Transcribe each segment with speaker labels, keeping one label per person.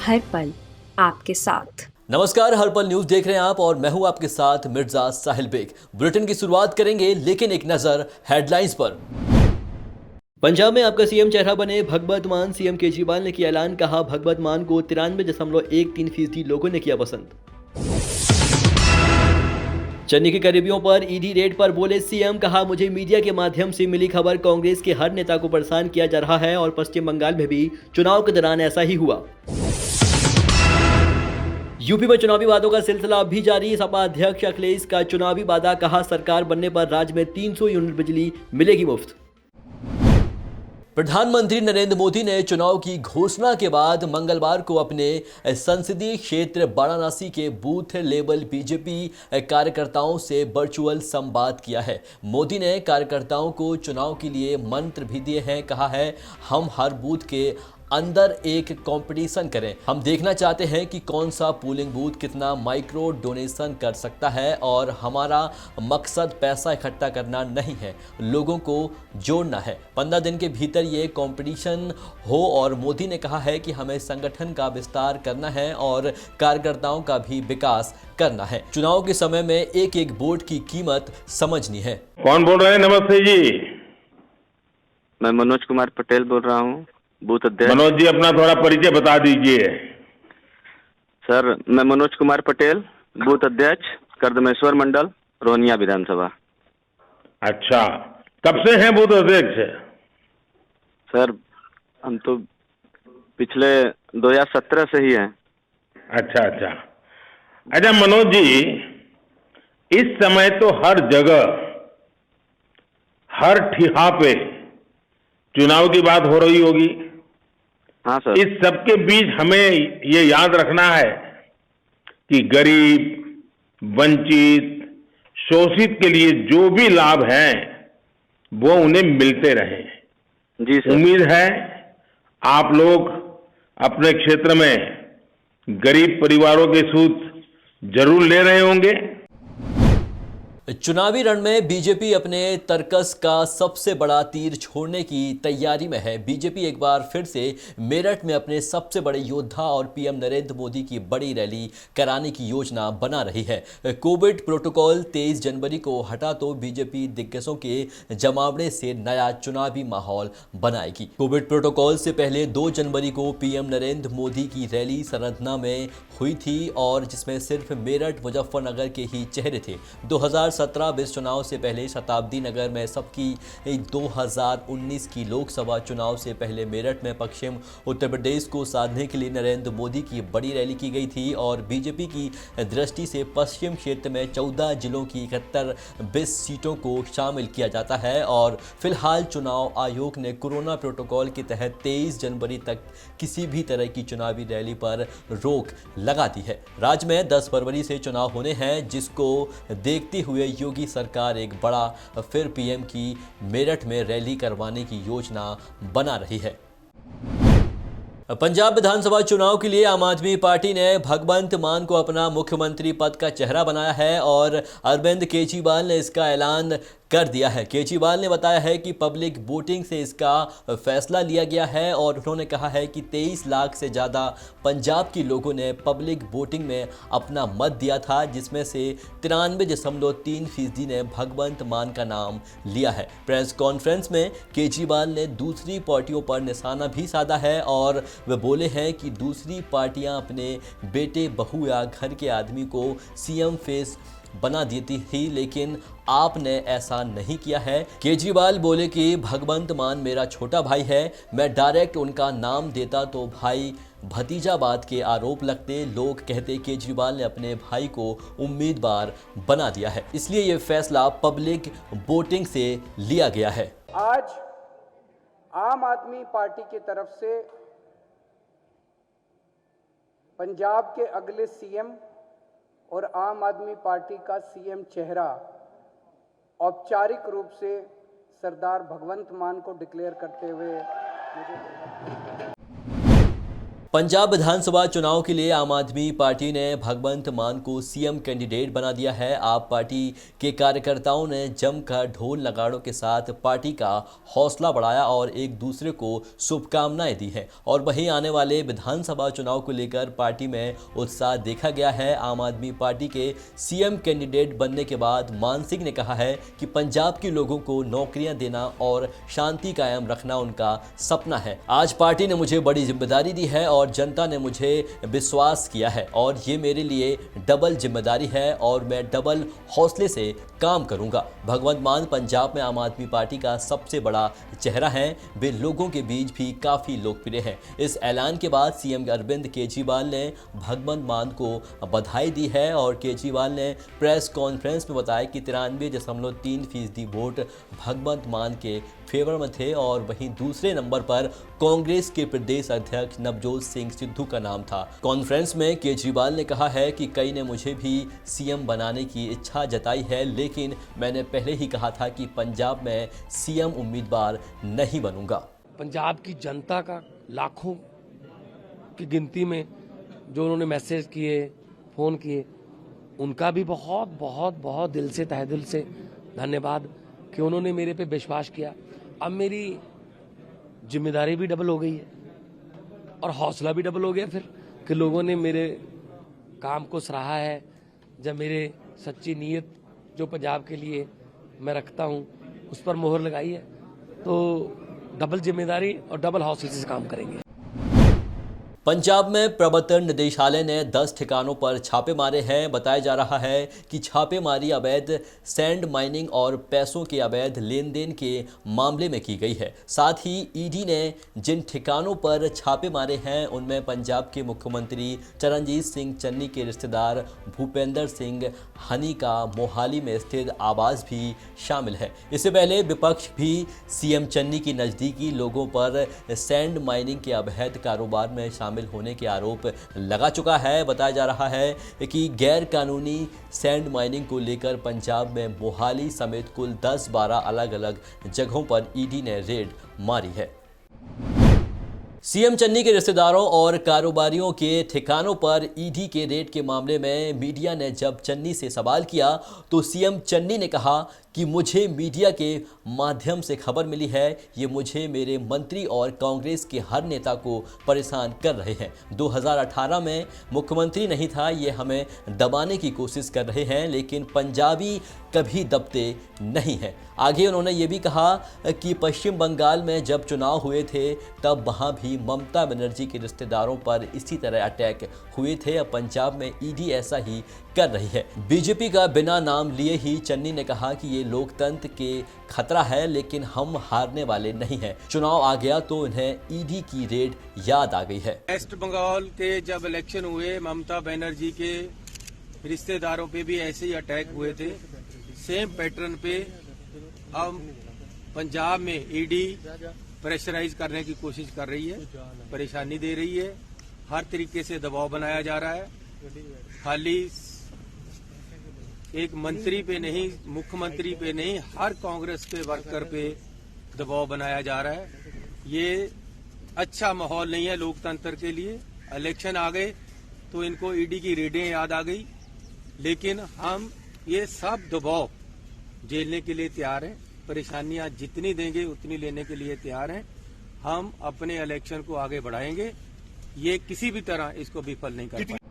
Speaker 1: हर पल आपके साथ।
Speaker 2: नमस्कार, हर पल न्यूज देख रहे हैं आप और मैं हूं आपके साथ मिर्जा साहिल बेग। बुलेटिन की शुरुआत करेंगे लेकिन एक नजर हेडलाइंस पर। पंजाब में आपका सीएम चेहरा बने भगवत मान। सीएम केजरीवाल ने किया ऐलान, कहा भगवत मान को 93.13% लोगों ने किया पसंद। चन्नी के करीबियों पर ईडी रेड पर बोले सीएम, कहा मुझे मीडिया के माध्यम से मिली खबर कांग्रेस के हर नेता को परेशान किया जा रहा है और पश्चिम बंगाल में भी चुनाव के दौरान ऐसा ही हुआ। यूपी में चुनावी वादों का सिलसिला अब भी जारी। सपा अध्यक्ष अखिलेश का चुनावी वादा, कहा सरकार बनने पर राज्य में 300 यूनिट बिजली मिलेगी मुफ्त। प्रधानमंत्री नरेंद्र मोदी ने चुनाव की घोषणा के बाद मंगलवार को अपने संसदीय क्षेत्र वाराणसी के बूथ लेवल बीजेपी कार्यकर्ताओं से वर्चुअल संवाद किया है। मोदी ने कार्यकर्ताओं को चुनाव के लिए मंत्र भी दिए हैं। कहा है, हम हर बूथ के अंदर एक कंपटीशन करें। हम देखना चाहते हैं कि कौन सा पोलिंग बूथ कितना माइक्रो डोनेशन कर सकता है और हमारा मकसद पैसा इकट्ठा करना नहीं है, लोगों को जोड़ना है। 15 दिन के भीतर ये कंपटीशन हो। और मोदी ने कहा है कि हमें संगठन का विस्तार करना है और कार्यकर्ताओं का भी विकास करना है। चुनाव के समय में एक एक वोट की कीमत समझनी है।
Speaker 3: कौन बोल रहे हैं? नमस्ते जी।
Speaker 4: मैं मनोज कुमार पटेल बोल रहा हूँ, बूथ अध्यक्ष।
Speaker 3: मनोज जी, अपना थोड़ा परिचय बता दीजिए।
Speaker 4: सर, मैं मनोज कुमार पटेल, बूथ अध्यक्ष, कर्दमेश्वर मंडल, रोहनिया विधानसभा।
Speaker 3: अच्छा, कब से हैं बूथ अध्यक्ष?
Speaker 4: सर, हम तो पिछले 2017 से ही हैं।
Speaker 3: अच्छा मनोज जी, इस समय तो हर जगह हर ठिहा पे चुनाव की बात हो रही होगी।
Speaker 4: हाँ सर।
Speaker 3: इस सबके बीच हमें ये याद रखना है कि गरीब, वंचित, शोषित के लिए जो भी लाभ हैं वो उन्हें मिलते रहे।
Speaker 4: जी सर।
Speaker 3: उम्मीद है आप लोग अपने क्षेत्र में गरीब परिवारों के सूद जरूर ले रहे होंगे।
Speaker 2: चुनावी रण में बीजेपी अपने तर्कस का सबसे बड़ा तीर छोड़ने की तैयारी में है। बीजेपी एक बार फिर से मेरठ में अपने सबसे बड़े योद्धा और पीएम नरेंद्र मोदी की बड़ी रैली कराने की योजना बना रही है। कोविड प्रोटोकॉल 23 जनवरी को हटा तो बीजेपी दिग्गजों के जमावड़े से नया चुनावी माहौल बनाएगी। कोविड प्रोटोकॉल से पहले 2 जनवरी को पीएम नरेंद्र मोदी की रैली सरंधना में हुई थी और जिसमें सिर्फ मेरठ, मुजफ्फरनगर के ही चेहरे थे। 2017-20 चुनाव से पहले शताब्दी नगर में सबकी 2019 की लोकसभा चुनाव से पहले मेरठ में पश्चिम उत्तर प्रदेश को साधने के लिए नरेंद्र मोदी की बड़ी रैली की गई थी। और बीजेपी की दृष्टि से पश्चिम क्षेत्र में 14 जिलों की 71-20 सीटों को शामिल किया जाता है। और फिलहाल चुनाव आयोग ने कोरोना प्रोटोकॉल के तहत 23 जनवरी तक किसी भी तरह की चुनावी रैली पर रोक लगा दी है। राज्य में 10 फरवरी से चुनाव होने हैं, जिसको देखते हुए योगी सरकार एक बड़ा फिर पीएम की मेरठ में रैली करवाने की योजना बना रही है। पंजाब विधानसभा चुनाव के लिए आम आदमी पार्टी ने भगवंत मान को अपना मुख्यमंत्री पद का चेहरा बनाया है और अरविंद केजरीवाल ने इसका ऐलान कर दिया है। केजरीवाल ने बताया है कि पब्लिक वोटिंग से इसका फैसला लिया गया है और उन्होंने कहा है कि 23 लाख से ज़्यादा पंजाब के लोगों ने पब्लिक वोटिंग में अपना मत दिया था, जिसमें से 93.3% ने भगवंत मान का नाम लिया है। प्रेस कॉन्फ्रेंस में केजरीवाल ने दूसरी पार्टियों पर निशाना भी साधा है और वे बोले हैं कि दूसरी पार्टियां अपने बेटे, बहू या घर के आदमी को सीएम फेस बना देती थी, लेकिन आपने ऐसा नहीं किया है। केजरीवाल बोले कि भगवंत मान मेरा छोटा भाई है, मैं डायरेक्ट उनका नाम देता तो भाई भतीजावाद के आरोप लगते। लोग कहते केजरीवाल ने अपने भाई को उम्मीदवार बना दिया है, इसलिए ये फैसला पब्लिक वोटिंग से लिया गया है।
Speaker 5: आज आम आदमी पार्टी की तरफ से पंजाब के अगले सीएम और आम आदमी पार्टी का सीएम चेहरा औपचारिक रूप से सरदार भगवंत मान को डिक्लेयर करते हुए मुझे
Speaker 2: पंजाब विधानसभा चुनाव के लिए आम आदमी पार्टी ने भगवंत मान को सीएम कैंडिडेट बना दिया है। आप पार्टी के कार्यकर्ताओं ने जमकर ढोल नगाड़ों के साथ पार्टी का हौसला बढ़ाया और एक दूसरे को शुभकामनाएं दी हैं। और वहीं आने वाले विधानसभा चुनाव को लेकर पार्टी में उत्साह देखा गया है। आम आदमी पार्टी के सीएम कैंडिडेट बनने के बाद मान सिंह ने कहा है कि पंजाब के लोगों को नौकरियां देना और शांति कायम रखना उनका सपना है। आज पार्टी ने मुझे बड़ी जिम्मेदारी दी है और जनता ने मुझे विश्वास किया है और ये मेरे लिए डबल जिम्मेदारी है और मैं डबल हौसले से काम करूंगा। भगवंत मान पंजाब में आम आदमी पार्टी का सबसे बड़ा चेहरा है। वे लोगों के बीच भी काफ़ी लोकप्रिय हैं। इस ऐलान के बाद सीएम अरविंद केजरीवाल ने भगवंत मान को बधाई दी है और केजरीवाल ने प्रेस कॉन्फ्रेंस में बताया कि 93.3% वोट भगवंत मान के फेवर में थे और वहीं दूसरे नंबर पर कांग्रेस के प्रदेश अध्यक्ष नवजोत सिंह सिद्धू का नाम था। कॉन्फ्रेंस में केजरीवाल ने कहा है कि कई ने मुझे भी सीएम बनाने की इच्छा जताई है, लेकिन मैंने पहले ही कहा था कि पंजाब में सीएम उम्मीदवार नहीं बनूंगा।
Speaker 6: पंजाब की जनता का लाखों की गिनती में जो उन्होंने मैसेज किए, फ़ोन किए, उनका भी बहुत बहुत बहुत दिल से, तहे दिल से धन्यवाद कि उन्होंने मेरे पे विश्वास किया। अब मेरी जिम्मेदारी भी डबल हो गई है और हौसला भी डबल हो गया फिर कि लोगों ने मेरे काम को सराहा है। जब मेरे सच्ची नीयत जो पंजाब के लिए मैं रखता हूँ उस पर मोहर लगाई है, तो डबल जिम्मेदारी और डबल हौसले से काम करेंगे।
Speaker 2: पंजाब में प्रवर्तन निदेशालय ने 10 ठिकानों पर छापे मारे हैं। बताया जा रहा है कि छापेमारी अवैध सैंड माइनिंग और पैसों के अवैध लेन देन के मामले में की गई है। साथ ही ईडी ने जिन ठिकानों पर छापे मारे हैं उनमें पंजाब के मुख्यमंत्री चरणजीत सिंह चन्नी के रिश्तेदार भूपेंद्र सिंह हनी का मोहाली में स्थित आवास भी शामिल है। इससे पहले विपक्ष भी सीएम चन्नी की नज़दीकी लोगों पर सैंड माइनिंग के अवैध कारोबार में शामिल होने के आरोप लगा चुका है। बताया जा रहा है कि गैर कानूनी सैंड माइनिंग को लेकर पंजाब में मोहाली समेत कुल 10-12 अलग-अलग जगहों पर ईडी ने रेड मारी है। सीएम चन्नी के रिश्तेदारों और कारोबारियों के ठिकानों पर ईडी के रेड के मामले में मीडिया ने जब चन्नी से सवाल किया तो सीएम चन्नी ने कहा कि मुझे मीडिया के माध्यम से खबर मिली है, ये मुझे, मेरे मंत्री और कांग्रेस के हर नेता को परेशान कर रहे हैं। 2018 में मुख्यमंत्री नहीं था, ये हमें दबाने की कोशिश कर रहे हैं, लेकिन पंजाबी कभी दबते नहीं हैं। आगे उन्होंने ये भी कहा कि पश्चिम बंगाल में जब चुनाव हुए थे तब वहाँ भी ममता बनर्जी के रिश्तेदारों पर इसी तरह अटैक हुए थे। अब पंजाब में ईडी ऐसा ही कर रही है। बीजेपी का बिना नाम लिए ही चन्नी ने कहा कि ये लोकतंत्र के खतरा है, लेकिन हम हारने वाले नहीं हैं। चुनाव आ गया तो उन्हें ईडी की रेड याद आ गई है।
Speaker 7: वेस्ट बंगाल के जब इलेक्शन हुए, ममता बनर्जी के रिश्तेदारों पे भी ऐसे ही अटैक हुए थे, सेम पैटर्न पे। अब पंजाब में ईडी प्रेशराइज करने की कोशिश कर रही है, परेशानी दे रही है, हर तरीके से दबाव बनाया जा रहा है। खाली एक मंत्री पे नहीं, मुख्यमंत्री पे नहीं, हर कांग्रेस के वर्कर पे दबाव बनाया जा रहा है। ये अच्छा माहौल नहीं है लोकतंत्र के लिए। इलेक्शन आ गए तो इनको ईडी की रेडें याद आ गई, लेकिन हम ये सब दबाव झेलने के लिए तैयार हैं। परेशानियां जितनी देंगे उतनी लेने के लिए तैयार हैं। हम अपने इलेक्शन को आगे बढ़ाएंगे, ये किसी भी तरह इसको विफल नहीं कर पाएंगे।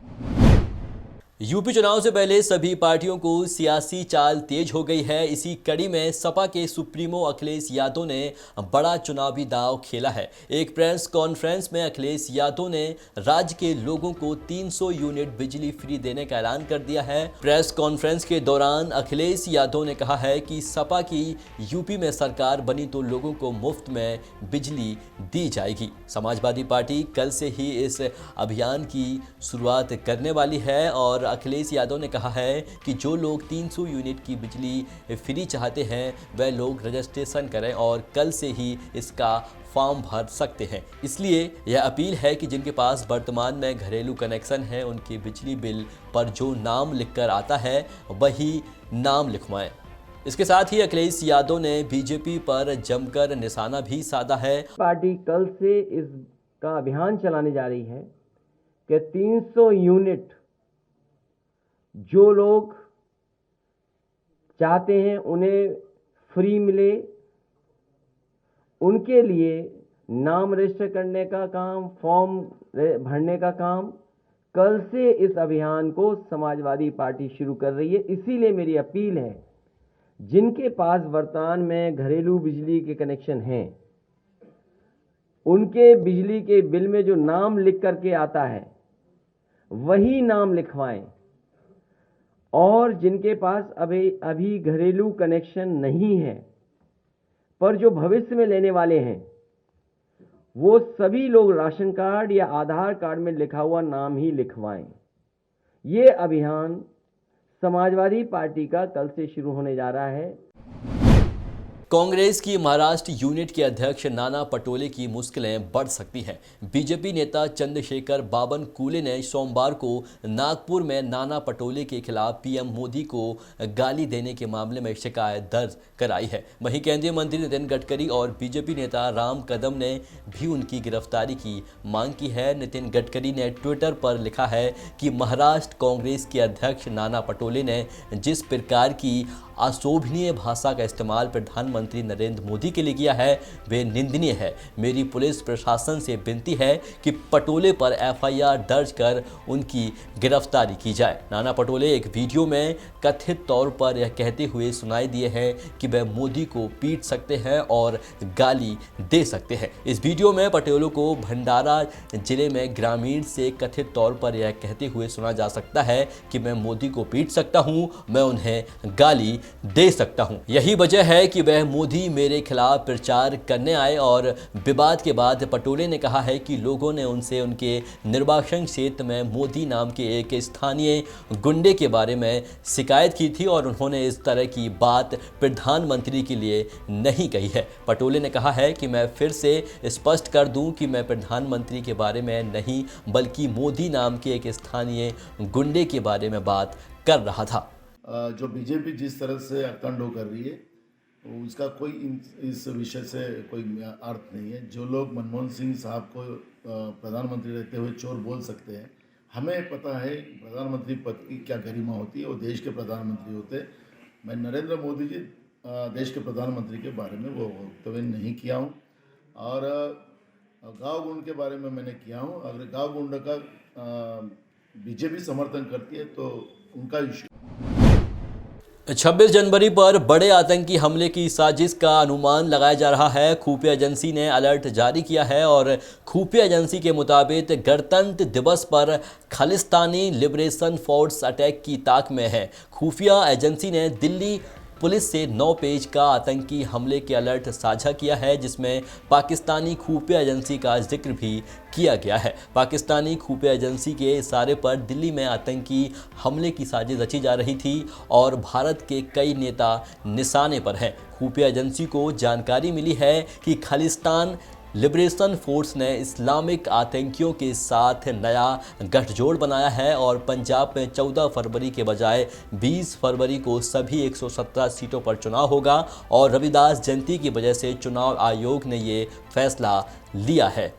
Speaker 2: यूपी चुनाव से पहले सभी पार्टियों को सियासी चाल तेज हो गई है। इसी कड़ी में सपा के सुप्रीमो अखिलेश यादव ने बड़ा चुनावी दांव खेला है। एक प्रेस कॉन्फ्रेंस में अखिलेश यादव ने राज्य के लोगों को 300 यूनिट बिजली फ्री देने का ऐलान कर दिया है। प्रेस कॉन्फ्रेंस के दौरान अखिलेश यादव ने कहा है कि सपा की यूपी में सरकार बनी तो लोगों को मुफ्त में बिजली दी जाएगी। समाजवादी पार्टी कल से ही इस अभियान की शुरुआत करने वाली है और अखिलेश यादव ने कहा है कि जो लोग 300 यूनिट की बिजली फ्री चाहते हैं वह लोग रजिस्ट्रेशन करें और कल से ही इसका फॉर्म भर सकते हैं। इसलिए यह अपील है कि जिनके पास वर्तमान में घरेलू कनेक्शन है उनके बिजली बिल पर जो नाम लिखकर आता है वही नाम लिखवाएं। इसके साथ ही अखिलेश यादव ने बीजेपी पर जमकर निशाना भी साधा है।
Speaker 8: पार्टी कल से इस का अभियान चलाने जा रही है कि 300 यूनिट जो लोग चाहते हैं उन्हें फ्री मिले, उनके लिए नाम रजिस्टर करने का काम, फॉर्म भरने का काम कल से इस अभियान को समाजवादी पार्टी शुरू कर रही है। इसीलिए मेरी अपील है, जिनके पास वर्तमान में घरेलू बिजली के कनेक्शन हैं, उनके बिजली के बिल में जो नाम लिख करके आता है वही नाम लिखवाएं, और जिनके पास अभी घरेलू कनेक्शन नहीं है पर जो भविष्य में लेने वाले हैं, वो सभी लोग राशन कार्ड या आधार कार्ड में लिखा हुआ नाम ही लिखवाएं। ये अभियान समाजवादी पार्टी का कल से शुरू होने जा रहा है।
Speaker 2: कांग्रेस की महाराष्ट्र यूनिट के अध्यक्ष नाना पटोले की मुश्किलें बढ़ सकती हैं। बीजेपी नेता चंद्रशेखर बावनकुले ने सोमवार को नागपुर में नाना पटोले के खिलाफ पीएम मोदी को गाली देने के मामले में शिकायत दर्ज कराई है। वहीं केंद्रीय मंत्री नितिन गडकरी और बीजेपी नेता राम कदम ने भी उनकी गिरफ्तारी की मांग की है। नितिन गडकरी ने ट्विटर पर लिखा है कि महाराष्ट्र कांग्रेस के अध्यक्ष नाना पटोले ने जिस प्रकार की अशोभनीय भाषा का इस्तेमाल प्रधानमंत्री नरेंद्र मोदी के लिए किया है, वे निंदनीय है। मेरी पुलिस प्रशासन से विनती है कि पटोले पर एफआईआर दर्ज कर उनकी गिरफ्तारी की जाए। नाना पटोले एक वीडियो में कथित तौर पर यह कहते हुए सुनाई दिए हैं कि वह मोदी को पीट सकते हैं और गाली दे सकते हैं। इस वीडियो में पटोले को भंडारा जिले में ग्रामीण से कथित तौर पर यह कहते हुए सुना जा सकता है कि मैं मोदी को पीट सकता हूं, मैं उन्हें गाली दे सकता हूं। यही वजह है कि वह मोदी मेरे खिलाफ प्रचार करने आए। और विवाद के बाद पटोले ने कहा है कि लोगों ने उनसे उनके निर्वाचन क्षेत्र में मोदी नाम के एक स्थानीय गुंडे के बारे में शिकायत की थी और उन्होंने इस तरह की बात प्रधानमंत्री के लिए नहीं कही है। पटोले ने कहा है कि मैं फिर से स्पष्ट कर दूं कि मैं प्रधानमंत्री के बारे में नहीं बल्कि मोदी नाम के एक स्थानीय गुंडे के बारे में बात कर रहा था।
Speaker 9: जो बीजेपी जिस तरह से अखंड कर रही है उसका कोई इस विषय से कोई अर्थ नहीं है। जो लोग मनमोहन सिंह साहब को प्रधानमंत्री रहते हुए चोर बोल सकते हैं, हमें पता है प्रधानमंत्री पद की क्या गरिमा होती है, वो देश के प्रधानमंत्री होते हैं। मैं नरेंद्र मोदी जी देश के प्रधानमंत्री के बारे में वो वक्तव्य नहीं किया हूँ, और गाँव गुंड के बारे में मैंने किया हूँ। अगर गाँव गुंड का बीजेपी समर्थन करती है तो उनका इश्यू।
Speaker 2: 26 जनवरी पर बड़े आतंकी हमले की साजिश का अनुमान लगाया जा रहा है। खुफिया एजेंसी ने अलर्ट जारी किया है और खुफिया एजेंसी के मुताबिक गणतंत्र दिवस पर खालिस्तानी लिबरेशन फोर्स अटैक की ताक में है। खुफिया एजेंसी ने दिल्ली पुलिस से 9 पेज का आतंकी हमले के अलर्ट साझा किया है, जिसमें पाकिस्तानी खुफिया एजेंसी का जिक्र भी किया गया है। पाकिस्तानी खुफिया एजेंसी के इशारे पर दिल्ली में आतंकी हमले की साजिश रची जा रही थी और भारत के कई नेता निशाने पर हैं। खुफिया एजेंसी को जानकारी मिली है कि खालिस्तान लिबरेशन फोर्स ने इस्लामिक आतंकियों के साथ नया गठजोड़ बनाया है और पंजाब में 14 फरवरी के बजाय 20 फरवरी को सभी 117 सीटों पर चुनाव होगा और रविदास जयंती की वजह से चुनाव आयोग ने ये फैसला लिया है।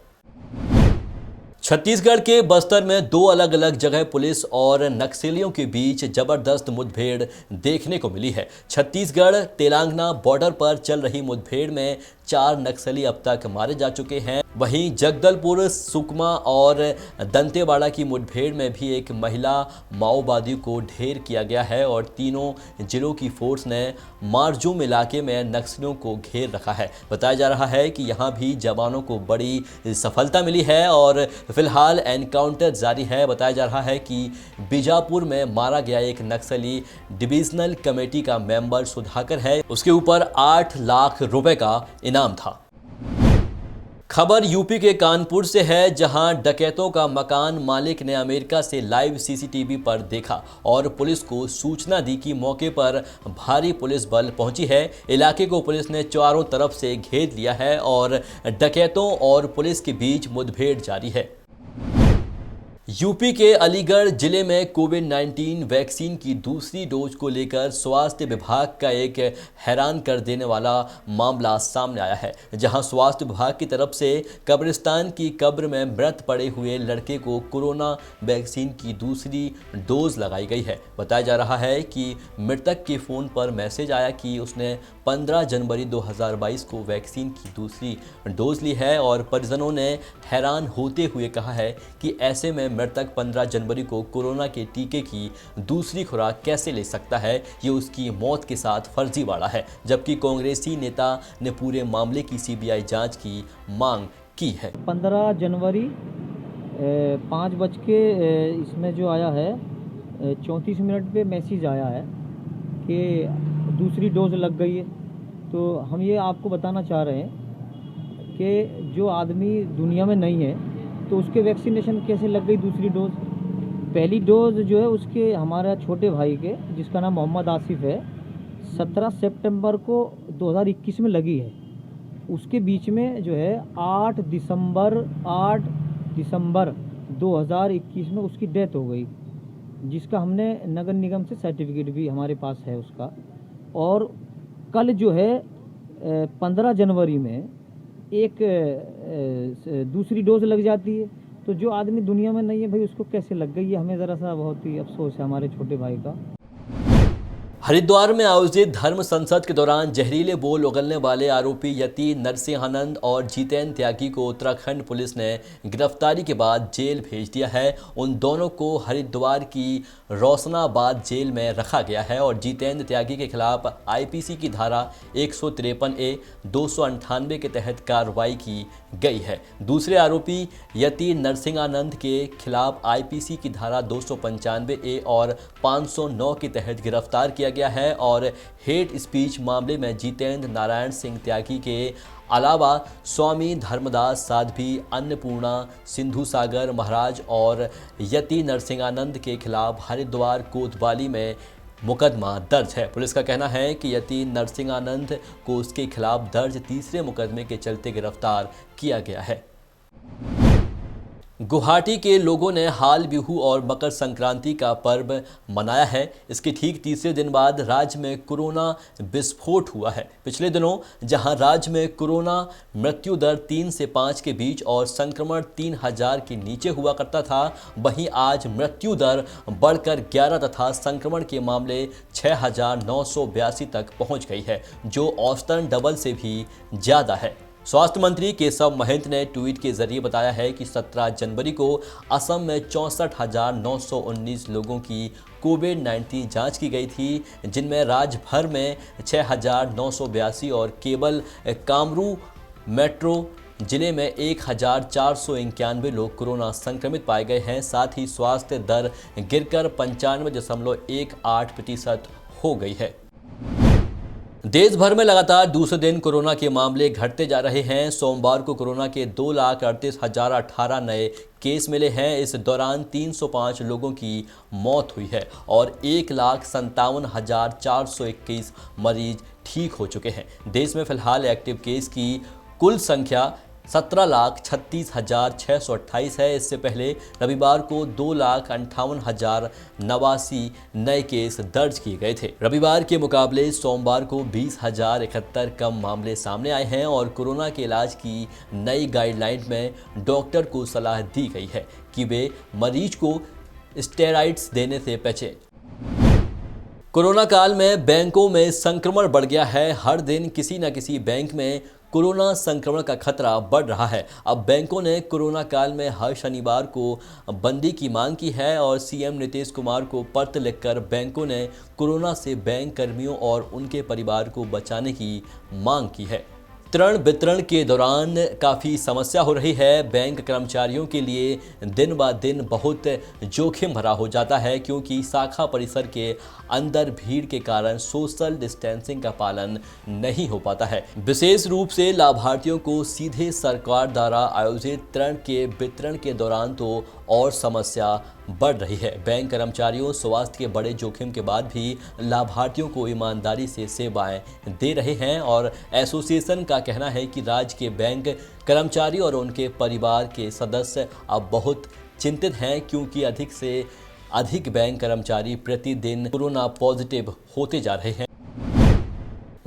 Speaker 2: छत्तीसगढ़ के बस्तर में 2 अलग अलग जगह पुलिस और नक्सलियों के बीच जबरदस्त मुठभेड़ देखने को मिली है। छत्तीसगढ़ तेलंगाना बॉर्डर पर चल रही मुठभेड़ में 4 नक्सली अब तक मारे जा चुके हैं। वहीं जगदलपुर, सुकमा और दंतेवाड़ा की मुठभेड़ में भी एक महिला माओवादी को ढेर किया गया है और तीनों जिलों की फोर्स ने मारजूम इलाके में नक्सलियों को घेर रखा है। बताया जा रहा है कि यहां भी जवानों को बड़ी सफलता मिली है और फिलहाल एनकाउंटर जारी है। बताया जा रहा है कि बीजापुर में मारा गया एक नक्सली डिविजनल कमेटी का मेंबर सुधाकर है, उसके ऊपर 8 लाख रुपए का इनाम था। खबर यूपी के कानपुर से है, जहां डकैतों का मकान मालिक ने अमेरिका से लाइव सीसीटीवी पर देखा और पुलिस को सूचना दी कि मौके पर भारी पुलिस बल पहुंची है। इलाके को पुलिस ने चारों तरफ से घेर लिया है और डकैतों और पुलिस के बीच मुठभेड़ जारी है। यूपी के अलीगढ़ जिले में कोविड-19 वैक्सीन की दूसरी डोज को लेकर स्वास्थ्य विभाग का एक हैरान कर देने वाला मामला सामने आया है, जहां स्वास्थ्य विभाग की तरफ से कब्रिस्तान की कब्र में मृत पड़े हुए लड़के को कोरोना वैक्सीन की दूसरी डोज लगाई गई है। बताया जा रहा है कि मृतक के फ़ोन पर मैसेज आया कि उसने 15 जनवरी 2022 को वैक्सीन की दूसरी डोज ली है और परिजनों ने हैरान होते हुए कहा है कि ऐसे में मृतक 15 जनवरी को कोरोना के टीके की दूसरी खुराक कैसे ले सकता है। ये उसकी मौत के साथ फर्जीवाड़ा है, जबकि कांग्रेसी नेता ने पूरे मामले की सीबीआई जांच की मांग की है।
Speaker 10: 15 जनवरी 5 बज के इसमें जो आया है 34 मिनट पे मैसेज आया है कि दूसरी डोज लग गई है। तो हम ये आपको बताना चाह रहे हैं कि जो आदमी दुनिया में नहीं है तो उसके वैक्सीनेशन कैसे लग गई दूसरी डोज। पहली डोज जो है उसके हमारा छोटे भाई के, जिसका नाम मोहम्मद आसिफ है, 17 सितंबर को 2021 में लगी है। उसके बीच में जो है 8 दिसंबर 2021 में उसकी डेथ हो गई, जिसका हमने नगर निगम से सर्टिफिकेट भी हमारे पास है उसका। और कल जो है 15 जनवरी में एक दूसरी डोज लग जाती है। तो जो आदमी दुनिया में नहीं है भाई, उसको कैसे लग गई, ये हमें ज़रा सा बहुत ही अफसोस है हमारे छोटे भाई का।
Speaker 2: हरिद्वार में आयोजित धर्म संसद के दौरान जहरीले बोल उगलने वाले आरोपी यति नरसिंहानंद और जितेंद्र त्यागी को उत्तराखंड पुलिस ने गिरफ्तारी के बाद जेल भेज दिया है। उन दोनों को हरिद्वार की रोशनाबाद जेल में रखा गया है और जितेंद्र त्यागी के खिलाफ आईपीसी की धारा 153A 298 के तहत कार्रवाई की गई है। दूसरे आरोपी यति नरसिंहानंद के खिलाफ आईपीसी की धारा 295A और 509 के तहत गिरफ्तार किया गया है और हेट स्पीच मामले में जितेंद्र नारायण सिंह त्यागी के अलावा स्वामी धर्मदास साध्वी, अन्नपूर्णा, सिंधु सागर महाराज और यति नरसिंहानंद के खिलाफ हरिद्वार कोतवाली में मुकदमा दर्ज है। पुलिस का कहना है कि यति नरसिंहानंद को उसके खिलाफ दर्ज तीसरे मुकदमे के चलते गिरफ्तार किया गया है। गुवाहाटी के लोगों ने हाल बिहू और मकर संक्रांति का पर्व मनाया है। इसके ठीक तीसरे दिन बाद राज्य में कोरोना विस्फोट हुआ है। पिछले दिनों जहां राज्य में कोरोना मृत्यु दर 3 से 5 के बीच और संक्रमण 3000 के नीचे हुआ करता था, वहीं आज मृत्यु दर बढ़कर 11 तथा संक्रमण के मामले 6982 तक पहुंच गई है, जो औसतन डबल से भी ज़्यादा है। स्वास्थ्य मंत्री केशव महंत ने ट्वीट के जरिए बताया है कि 17 जनवरी को असम में 64,919 लोगों की कोविड-19 जांच की गई थी, जिनमें राज्य भर में 6,982 और केवल कामरू मेट्रो जिले में 1,491 लोग कोरोना संक्रमित पाए गए हैं। साथ ही स्वास्थ्य दर गिरकर 95.18% हो गई है। देश भर में लगातार दूसरे दिन कोरोना के मामले घटते जा रहे हैं। सोमवार को कोरोना के 2,38,018 नए केस मिले हैं। इस दौरान 305 लोगों की मौत हुई है और 1,57,421 मरीज ठीक हो चुके हैं। देश में फिलहाल एक्टिव केस की कुल संख्या 17,36,628 है। इससे पहले रविवार को 2,58,089 नए केस दर्ज किए गए थे। रविवार के मुकाबले सोमवार को 20,071 कम मामले सामने आए हैं और कोरोना के इलाज की नई गाइडलाइन में डॉक्टर को सलाह दी गई है कि वे मरीज को स्टेरॉइड्स देने से बचें। कोरोना काल में बैंकों में संक्रमण बढ़ गया है। हर दिन किसी न किसी बैंक में कोरोना संक्रमण का खतरा बढ़ रहा है। अब बैंकों ने कोरोना काल में हर शनिवार को बंदी की मांग की है और सीएम नीतीश कुमार को पत्र लिखकर बैंकों ने कोरोना से बैंक कर्मियों और उनके परिवार को बचाने की मांग की है। ऋण वितरण के दौरान काफ़ी समस्या हो रही है। बैंक कर्मचारियों के लिए दिन ब दिन बहुत जोखिम भरा हो जाता है, क्योंकि शाखा परिसर के अंदर भीड़ के कारण सोशल डिस्टेंसिंग का पालन नहीं हो पाता है। विशेष रूप से लाभार्थियों को सीधे सरकार द्वारा आयोजित ऋण के वितरण के दौरान तो और समस्या बढ़ रही है। बैंक कर्मचारियों स्वास्थ्य के बड़े जोखिम के बाद भी लाभार्थियों को ईमानदारी से सेवाएं दे रहे हैं और एसोसिएशन का कहना है कि राज्य के बैंक कर्मचारी और उनके परिवार के सदस्य अब बहुत चिंतित हैं क्योंकि अधिक से अधिक बैंक कर्मचारी प्रतिदिन कोरोना पॉजिटिव होते जा रहे हैं।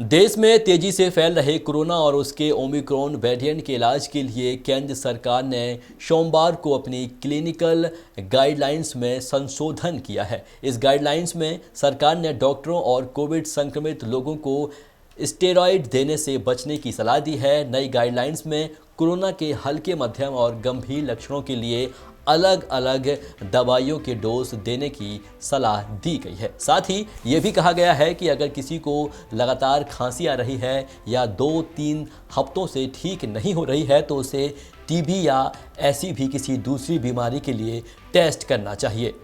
Speaker 2: देश में तेजी से फैल रहे कोरोना और उसके ओमिक्रॉन वेरिएंट के इलाज के लिए केंद्र सरकार ने सोमवार को अपनी क्लिनिकल गाइडलाइंस में संशोधन किया है। इस गाइडलाइंस में सरकार ने डॉक्टरों और कोविड संक्रमित लोगों को स्टेरॉयड देने से बचने की सलाह दी है। नई गाइडलाइंस में कोरोना के हल्के, मध्यम और गंभीर लक्षणों के लिए अलग अलग दवाइयों के डोज देने की सलाह दी गई है। साथ ही ये भी कहा गया है कि अगर किसी को लगातार खांसी आ रही है या 2-3 हफ्तों से ठीक नहीं हो रही है तो उसे टीबी या ऐसी भी किसी दूसरी बीमारी के लिए टेस्ट करना चाहिए।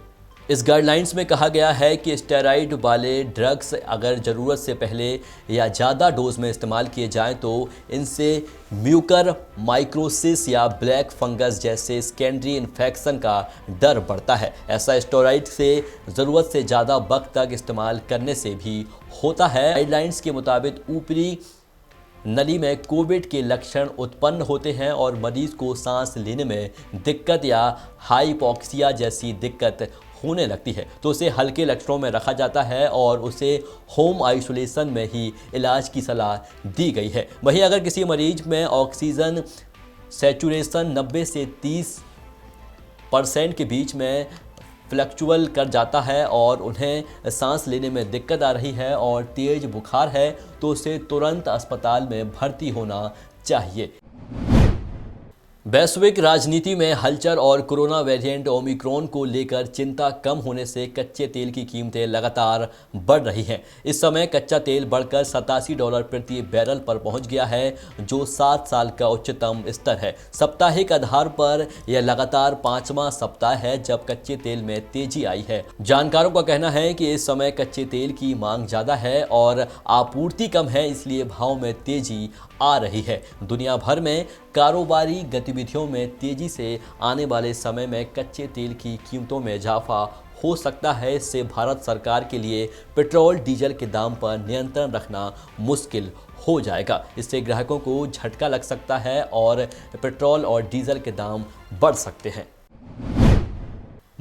Speaker 2: इस गाइडलाइंस में कहा गया है कि स्टेरॉइड वाले ड्रग्स अगर ज़रूरत से पहले या ज़्यादा डोज में इस्तेमाल किए जाएं तो इनसे म्यूकर माइक्रोसिस या ब्लैक फंगस जैसे सेकेंडरी इन्फेक्शन का डर बढ़ता है। ऐसा स्टेरॉइड से ज़रूरत से ज़्यादा वक्त तक इस्तेमाल करने से भी होता है। गाइडलाइंस के मुताबिक ऊपरी नली में कोविड के लक्षण उत्पन्न होते हैं और मरीज को सांस लेने में दिक्कत या हाइपोक्सिया जैसी दिक्कत होने लगती है तो उसे हल्के लक्षणों में रखा जाता है और उसे होम आइसोलेशन में ही इलाज की सलाह दी गई है। वहीं अगर किसी मरीज में ऑक्सीजन सैचुरेशन 90 से 30% के बीच में फ्लक्चुअल कर जाता है और उन्हें सांस लेने में दिक्कत आ रही है और तेज बुखार है तो उसे तुरंत अस्पताल में भर्ती होना चाहिए। वैश्विक राजनीति में हलचल और कोरोना वेरिएंट ओमिक्रॉन को लेकर चिंता कम होने से कच्चे तेल की कीमतें लगातार बढ़ रही हैं। इस समय कच्चा तेल बढ़कर $87 प्रति बैरल पर पहुंच गया है जो 7 साल का उच्चतम स्तर है। साप्ताहिक आधार पर यह लगातार 5वां सप्ताह है जब कच्चे तेल में तेजी आई है। जानकारों का कहना है कि इस समय कच्चे तेल की मांग ज़्यादा है और आपूर्ति कम है, इसलिए भाव में तेजी आ रही है। दुनिया भर में कारोबारी गतिविधियों में तेजी से आने वाले समय में कच्चे तेल की कीमतों में इजाफा हो सकता है। इससे भारत सरकार के लिए पेट्रोल डीजल के दाम पर नियंत्रण रखना मुश्किल हो जाएगा। इससे ग्राहकों को झटका लग सकता है और पेट्रोल और डीजल के दाम बढ़ सकते हैं।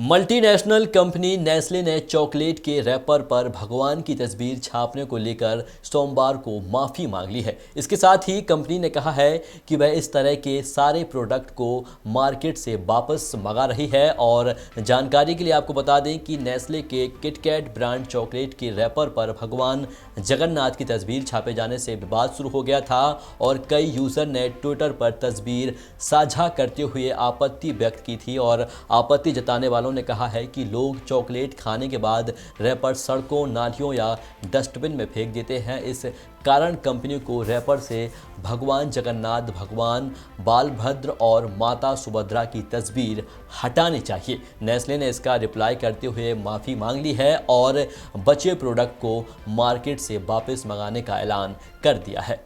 Speaker 2: मल्टीनेशनल कंपनी नेस्ले ने चॉकलेट के रैपर पर भगवान की तस्वीर छापने को लेकर सोमवार को माफ़ी मांग ली है। इसके साथ ही कंपनी ने कहा है कि वह इस तरह के सारे प्रोडक्ट को मार्केट से वापस मंगा रही है। और जानकारी के लिए आपको बता दें कि नेस्ले के किटकैट ब्रांड चॉकलेट के रैपर पर भगवान जगन्नाथ की तस्वीर छापे जाने से विवाद शुरू हो गया था और कई यूज़र ने ट्विटर पर तस्वीर साझा करते हुए आपत्ति व्यक्त की थी। और आपत्ति जताने वालों ने कहा है कि लोग चॉकलेट खाने के बाद रैपर सड़कों, नालियों या डस्टबिन में फेंक देते हैं। इस कारण कंपनी को रैपर से भगवान जगन्नाथ, भगवान बालभद्र और माता सुभद्रा की तस्वीर हटानी चाहिए। नेस्ले ने इसका रिप्लाई करते हुए माफ़ी मांग ली है और बचे प्रोडक्ट को मार्केट से वापस मंगाने का ऐलान कर दिया है।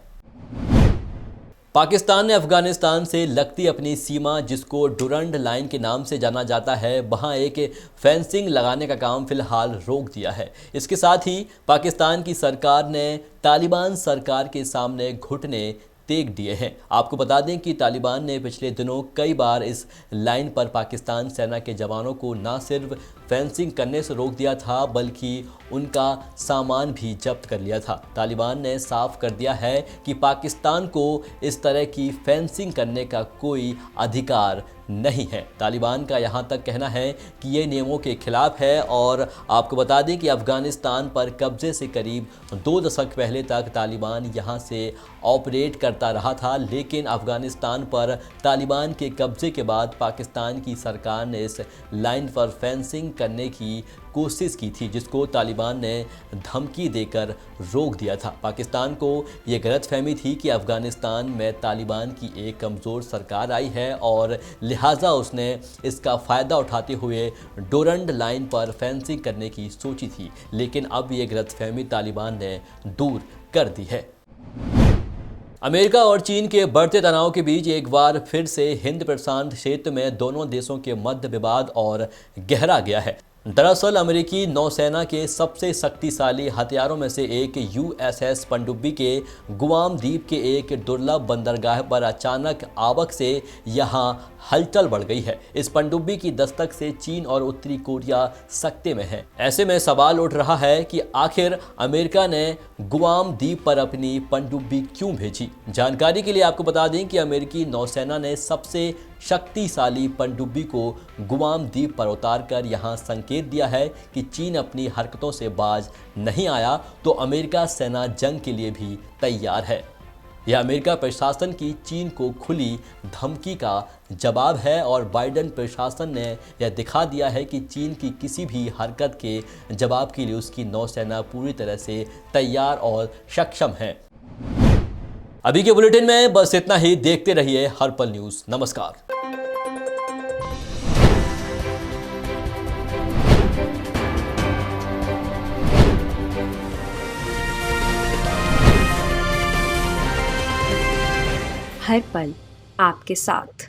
Speaker 2: पाकिस्तान ने अफगानिस्तान से लगती अपनी सीमा, जिसको डुरंड लाइन के नाम से जाना जाता है, वहां एक फेंसिंग लगाने का काम फिलहाल रोक दिया है। इसके साथ ही पाकिस्तान की सरकार ने तालिबान सरकार के सामने घुटने टेक दिए हैं। आपको बता दें कि तालिबान ने पिछले दिनों कई बार इस लाइन पर पाकिस्तान सेना के जवानों को न सिर्फ फेंसिंग करने से रोक दिया था बल्कि उनका सामान भी जब्त कर लिया था। तालिबान ने साफ कर दिया है कि पाकिस्तान को इस तरह की फेंसिंग करने का कोई अधिकार नहीं है। तालिबान का यहाँ तक कहना है कि ये नियमों के खिलाफ है। और आपको बता दें कि अफ़गानिस्तान पर कब्जे से करीब 2 दशक पहले तक तालिबान यहाँ से ऑपरेट करता रहा था, लेकिन अफ़गानिस्तान पर तालिबान के कब्जे के बाद पाकिस्तान की सरकार ने इस लाइन पर फेंसिंग करने की कोशिश की थी, जिसको तालिबान ने धमकी देकर रोक दिया था। पाकिस्तान को ये गलतफहमी थी कि अफ़गानिस्तान में तालिबान की एक कमज़ोर सरकार आई है और लिहाजा उसने इसका फ़ायदा उठाते हुए डोरंड लाइन पर फेंसिंग करने की सोची थी, लेकिन अब ये गलतफहमी तालिबान ने दूर कर दी है। अमेरिका और चीन के बढ़ते तनाव के बीच एक बार फिर से हिंद प्रशांत क्षेत्र में दोनों देशों के मध्य विवाद और गहरा गया है। दरअसल अमेरिकी नौसेना के सबसे शक्तिशाली हथियारों में से एक USS पनडुब्बी के गुआम द्वीप के एक दुर्लभ बंदरगाह पर अचानक आवक से यहां हलचल बढ़ गई है। इस पनडुब्बी की दस्तक से चीन और उत्तरी कोरिया सकते में है। ऐसे में सवाल उठ रहा है कि आखिर अमेरिका ने गुआम द्वीप पर अपनी पनडुब्बी क्यों भेजी। जानकारी के लिए आपको बता दें कि अमेरिकी नौसेना ने सबसे शक्तिशाली पनडुब्बी को गुआम द्वीप पर उतारकर यहां संकेत दिया है कि चीन अपनी हरकतों से बाज नहीं आया तो अमेरिका सेना जंग के लिए भी तैयार है। यह अमेरिका प्रशासन की चीन को खुली धमकी का जवाब है और बाइडेन प्रशासन ने यह दिखा दिया है कि चीन की किसी भी हरकत के जवाब के लिए उसकी नौसेना पूरी तरह से तैयार और सक्षम है। अभी के बुलेटिन में बस इतना ही। देखते रहिए हर पल न्यूज़। नमस्कार।
Speaker 1: हर पल आपके साथ।